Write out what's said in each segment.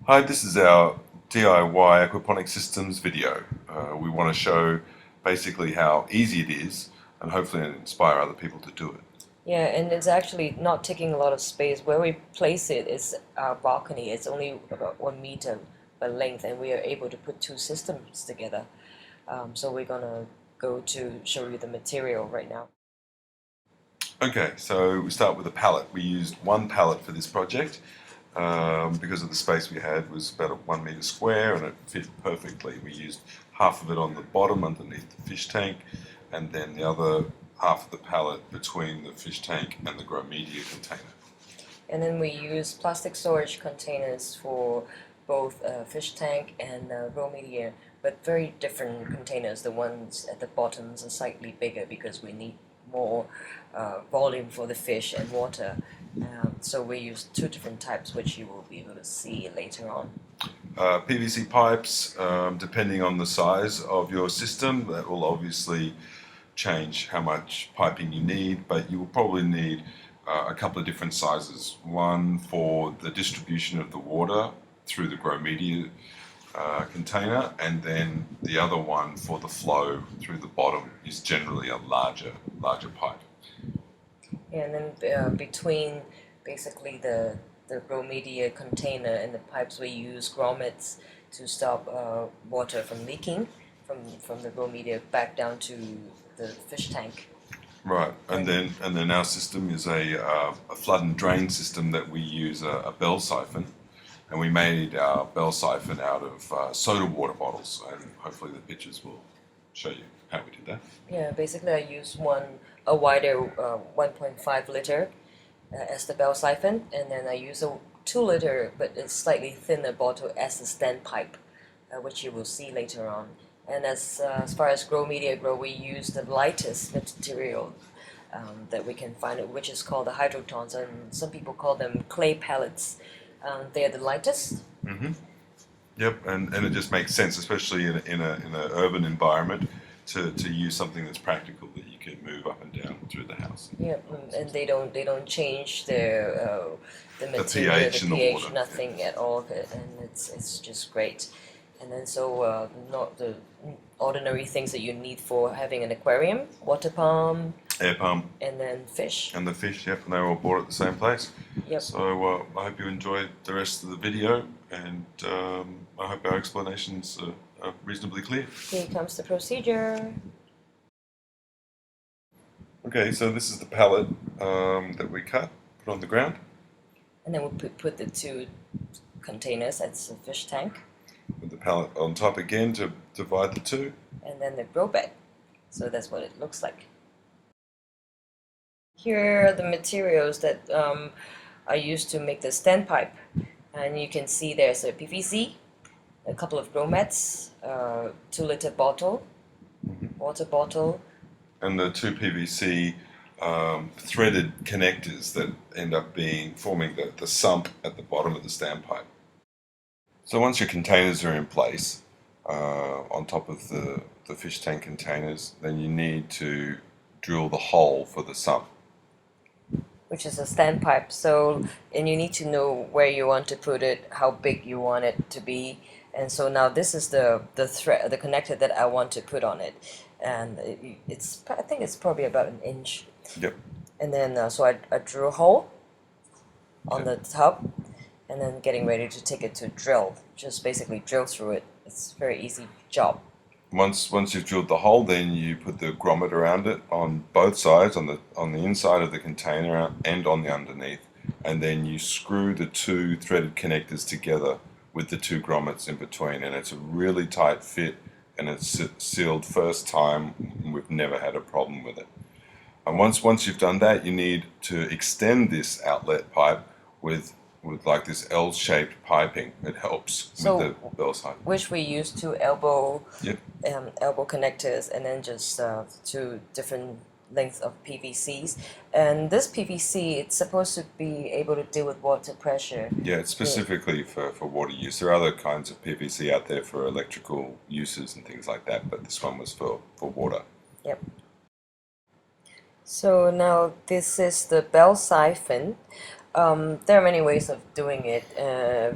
Hi, this is our DIY aquaponics systems video. We want to show basically how easy it is and hopefully inspire other people to do it. Yeah, and it's actually not taking a lot of space. Where we place it is our balcony. It's only about 1 meter by length, and we are able to put two systems together. So we're gonna go to show you the material right now. Okay, so we start with a pallet. We used one pallet for this project because of the space we had was about 1 meter square and it fit perfectly. We used half of it on the bottom underneath the fish tank and then the other half of the pallet between the fish tank and the grow media container. And then we use plastic storage containers for both fish tank and raw media, but very different containers. The ones at the bottoms are slightly bigger because we need more volume for the fish and water. So we use two different types, which you will be able to see later on. PVC pipes, depending on the size of your system, that will obviously change how much piping you need, but you will probably need a couple of different sizes. One for the distribution of the water through the grow media container, and then the other one for the flow through the bottom is generally a larger pipe. And then between basically the grow media container and the pipes, we use grommets to stop water from leaking from the grow media back down to the fish tank. Right, and then our system is a flood and drain system that we use a bell siphon, and we made our bell siphon out of soda water bottles, and hopefully the pictures will show you how we did that. Yeah, basically I use a wider 1.5 liter as the bell siphon, and then I use a 2 liter but it's slightly thinner bottle as the standpipe, which you will see later on. And as far as grow media grow, we use the lightest material that we can find, which is called the hydrotons, and some people call them clay pellets. They are the lightest. Hmm. Yep, and it just makes sense, especially in a urban environment, to use something that's practical that you can move up and down through the house. Yeah, and they don't change the The material, the pH in the pH, water. nothing at all, and it's just great. And then so not the ordinary things that you need for having an aquarium, water pump, Air pump and then fish. and the fish, yep, and they were all bought at the same place. Yep. So I hope you enjoyed the rest of the video, and I hope our explanations are reasonably clear. Here comes the procedure. Okay, so this is the pallet that we cut, put on the ground. And then we'll put the two containers. That's the fish tank, With the pallet on top again to divide the two. and then the grow bed. So that's what it looks like. Here are the materials that are used to make the standpipe, and you can see there's a PVC, a couple of grommets, 2 liter bottle, water bottle, And the two PVC threaded connectors that end up forming the sump at the bottom of the standpipe. So once your containers are in place, on top of the fish tank containers, then you need to drill the hole for the sump. which is a standpipe. So, and you need to know where you want to put it, how big you want it to be. And so now this is the connector that I want to put on it, and I think it's probably about an inch. Yep. And then so I drew a hole on the top, and then getting ready to take it to drill. Just basically drill through it. It's a very easy job. Once you've drilled the hole, then you put the grommet around it on both sides, on the inside of the container and on the underneath, and then you screw the two threaded connectors together with the two grommets in between, and it's a really tight fit, and it's sealed first time. We've never had a problem with it. And once you've done that, you need to extend this outlet pipe with like this L-shaped piping. It helps So with the bell size. which we use two elbow Yep. elbow connectors, and then just two different lengths of PVCs. And this PVC, it's supposed to be able to deal with water pressure. Yeah, it's specifically for water use. There are other kinds of PVC out there for electrical uses and things like that, but this one was for water. Yep. So now this is the bell siphon. There are many ways of doing it.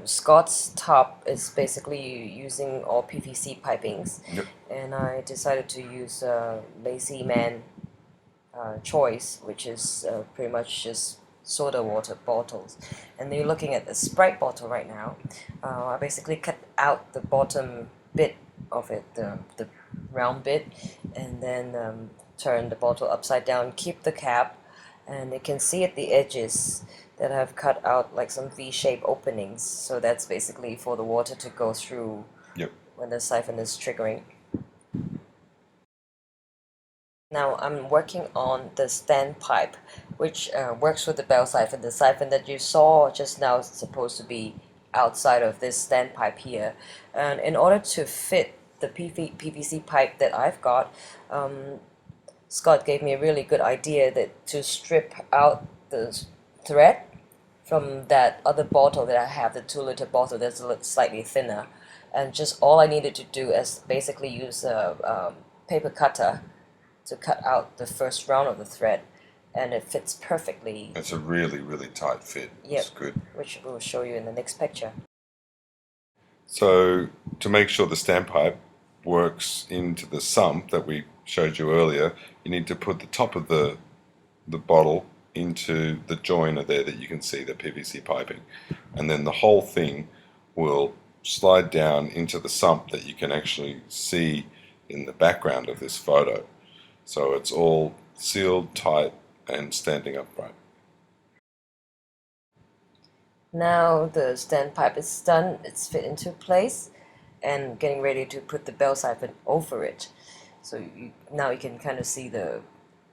Scott's top is basically using all PVC pipings, Yep. and I decided to use Lazy Man choice, which is pretty much just soda water bottles. And you're looking at the Sprite bottle right now. I basically cut out the bottom bit of it, the round bit, and then turn the bottle upside down, keep the cap, and you can see at the edges that I've cut out like some V-shaped openings. So that's basically for the water to go through Yep. when the siphon is triggering. Now I'm working on the standpipe, which works with the bell siphon. The siphon that you saw just now is supposed to be outside of this standpipe here. And in order to fit the PVC pipe that I've got, Scott gave me a really good idea that to strip out the thread from that other bottle that I have, the 2 liter bottle that's slightly thinner. And just all I needed to do is basically use a paper cutter to cut out the first round of the thread, and it fits perfectly. It's a really, really tight fit. Yep. It's good. Which we'll show you in the next picture. So to make sure the standpipe works into the sump that we showed you earlier, you need to put the top of the bottle into the joiner there that you can see, the PVC piping, and then the whole thing will slide down into the sump that you can actually see in the background of this photo. So it's all sealed, tight, and standing upright. Now the standpipe is done, it's fit into place, and getting ready to put the bell siphon over it. So now you can kind of see the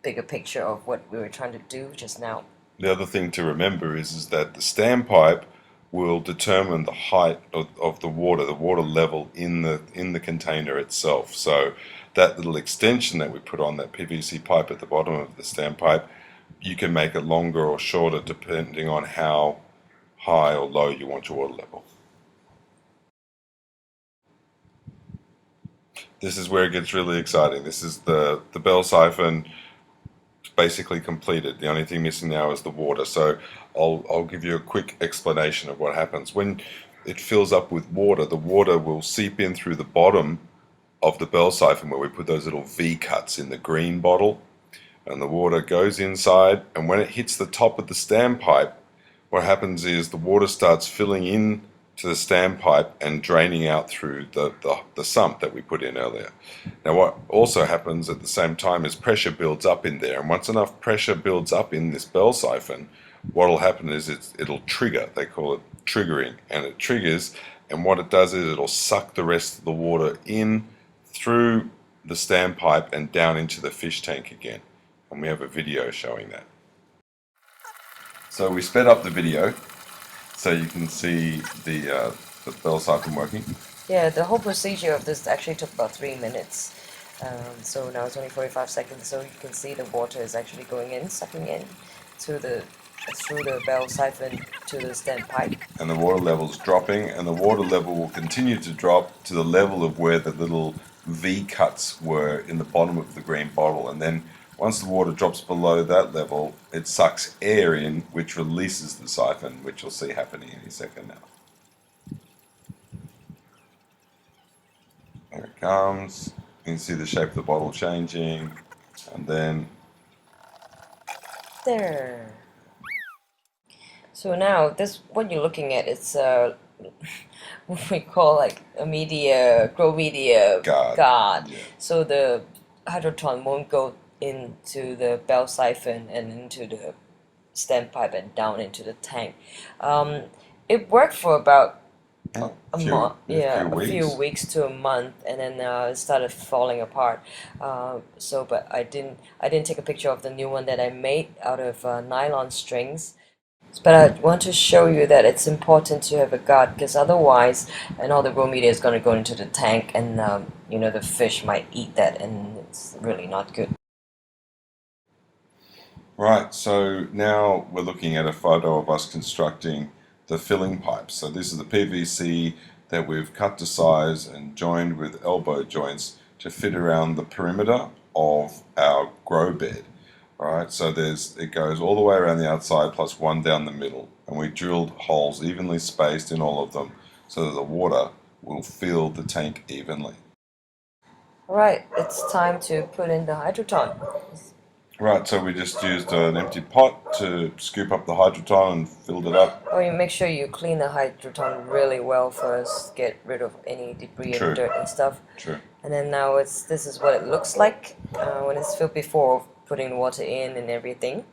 bigger picture of what we were trying to do just now. The other thing to remember is that the standpipe will determine the height of the water level in the container itself. So that little extension that we put on that PVC pipe at the bottom of the standpipe, you can make it longer or shorter depending on how high or low you want your water level. This is where it gets really exciting. This is the bell siphon basically completed. The only thing missing now is the water. So I'll give you a quick explanation of what happens. When it fills up with water, the water will seep in through the bottom of the bell siphon where we put those little V cuts in the green bottle, and the water goes inside, and when it hits the top of the standpipe, what happens is the water starts filling in to the standpipe and draining out through the sump that we put in earlier. Now what also happens at the same time is pressure builds up in there, and once enough pressure builds up in this bell siphon, what will happen is it'll trigger. They call it triggering, and it triggers, and what it does is it'll suck the rest of the water in through the standpipe and down into the fish tank again, and we have a video showing that. So we sped up the video so you can see the bell siphon working. Yeah, the whole procedure of this actually took about 3 minutes. So now it's only 45 seconds, so you can see the water is actually going in, sucking in through the bell siphon to the standpipe. And the water level's dropping, and the water level will continue to drop to the level of where the little V cuts were in the bottom of the green bottle, and then once the water drops below that level, it sucks air in, which releases the siphon, which you'll see happening any second now. There it comes. You can see the shape of the bottle changing, and then there. So now this, what you're looking at, it's what we call like a grow media guard. Yeah. So the hydrotron won't go into the bell siphon and into the standpipe and down into the tank. It worked for about a few weeks to a month, and then it started falling apart. But I didn't take a picture of the new one that I made out of nylon strings. But I want to show you that it's important to have a guard, because otherwise, and all the raw media is going to go into the tank, and the fish might eat that, and it's really not good. Right, so now we're looking at a photo of us constructing the filling pipes. So this is the PVC that we've cut to size and joined with elbow joints to fit around the perimeter of our grow bed. Right, so it goes all the way around the outside plus one down the middle, and we drilled holes evenly spaced in all of them so that the water will fill the tank evenly. Alright, it's time to put in the hydroton. Right, so we just used an empty pot to scoop up the hydroton and filled it up. Oh, you make sure you clean the hydroton really well first, get rid of any debris True. and dirt and stuff. True. And then now this is what it looks like when it's filled before putting the water in and everything.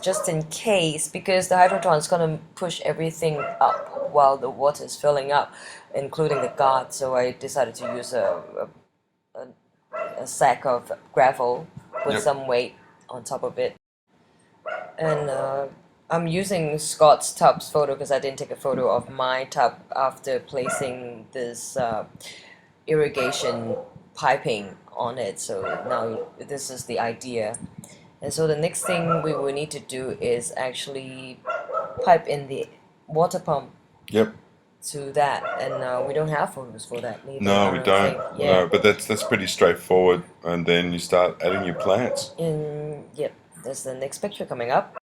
Just in case, because the hydroton is going to push everything up while the water is filling up, including the guard. So I decided to use a sack of gravel with some weight on top of it. And I'm using Scott's tub's photo because I didn't take a photo of my tub after placing this irrigation piping on it. So now this is the idea. And so the next thing we will need to do is actually pipe in the water pump. Yep. To that, and we don't have photos for that neither. No, we don't. Yeah. No, but that's pretty straightforward. And then you start adding your plants. Yep, there's the next picture coming up.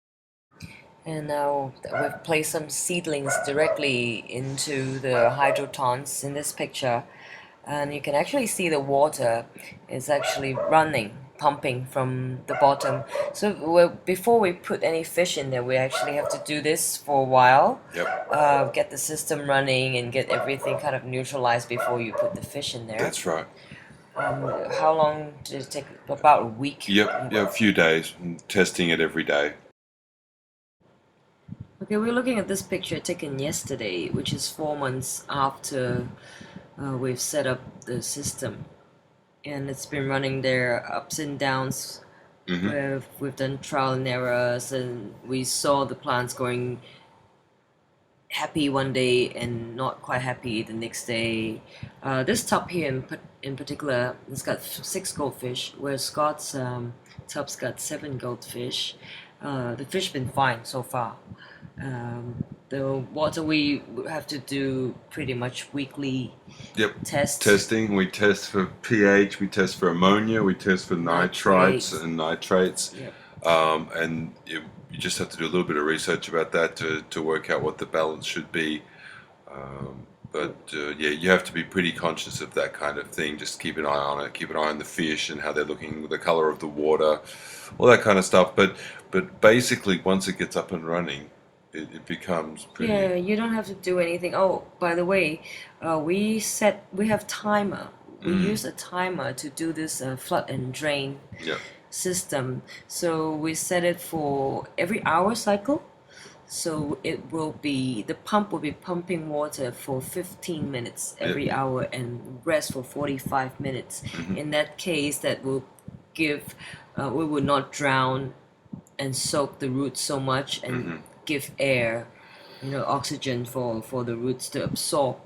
And now we've placed some seedlings directly into the hydrotons in this picture, and you can actually see the water is actually running, pumping from the bottom. So before we put any fish in there, we actually have to do this for a while. Yep. Get the system running and get everything kind of neutralized before you put the fish in there. That's right. How long did it take? About a week? Yep, a few days, testing it every day. Okay, we're looking at this picture taken yesterday, which is 4 months after we've set up the system. And it's been running there ups and downs. We've done trial and errors, and we saw the plants going happy one day and not quite happy the next day. This tub here in particular, it's got 6 goldfish, where Scott's tub's got 7 goldfish. The fish been fine so far. The water we have to do pretty much weekly tests. Testing. We test for pH, we test for ammonia, we test for nitrites and nitrates. And you just have to do a little bit of research about that to work out what the balance should be. Yeah, you have to be pretty conscious of that kind of thing. Just keep an eye on it, keep an eye on the fish and how they're looking, the color of the water, all that kind of stuff. But basically, once it gets up and running, it becomes pretty... Yeah, you don't have to do anything. Oh, by the way, we have timer. We use a timer to do this flood and drain system. So we set it for every hour cycle. So the pump will be pumping water for 15 minutes every hour and rest for 45 minutes. In that case, that will give, we will not drown and soak the roots so much and give air, oxygen for the roots to absorb.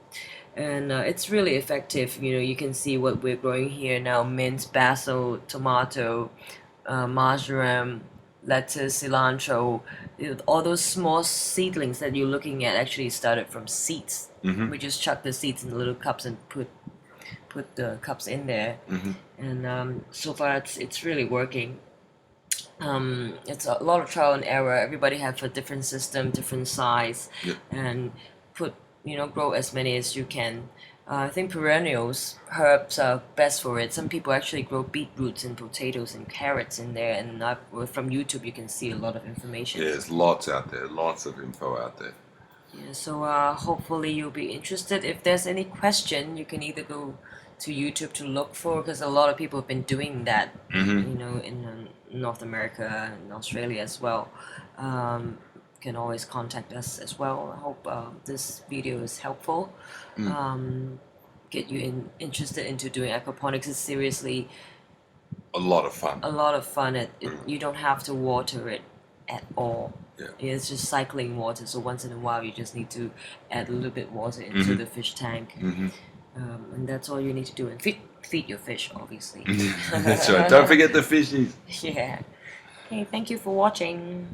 And it's really effective. You can see what we're growing here now: mint, basil, tomato, marjoram, lettuce, cilantro. All those small seedlings that you're looking at actually started from seeds. We just chuck the seeds in little cups and put the cups in there. And so far it's really working. It's a lot of trial and error. Everybody have a different system, different size, and grow as many as you can. I think perennials, herbs are best for it. Some people actually grow beetroots and potatoes and carrots in there, and from YouTube you can see a lot of information. Yeah, there's lots out there, lots of info out there. Yeah, so hopefully you'll be interested. If there's any question, you can either go to YouTube to look for, because a lot of people have been doing that, in North America and Australia as well. Can always contact us as well. I hope this video is helpful. Get you interested into doing aquaponics. It's seriously a lot of fun. A lot of fun. You don't have to water it at all. Yeah. It's just cycling water. So once in a while, you just need to add a little bit water into the fish tank. And that's all you need to do. And feed your fish, obviously. That's right. Don't forget the fishies. Yeah. Okay, thank you for watching.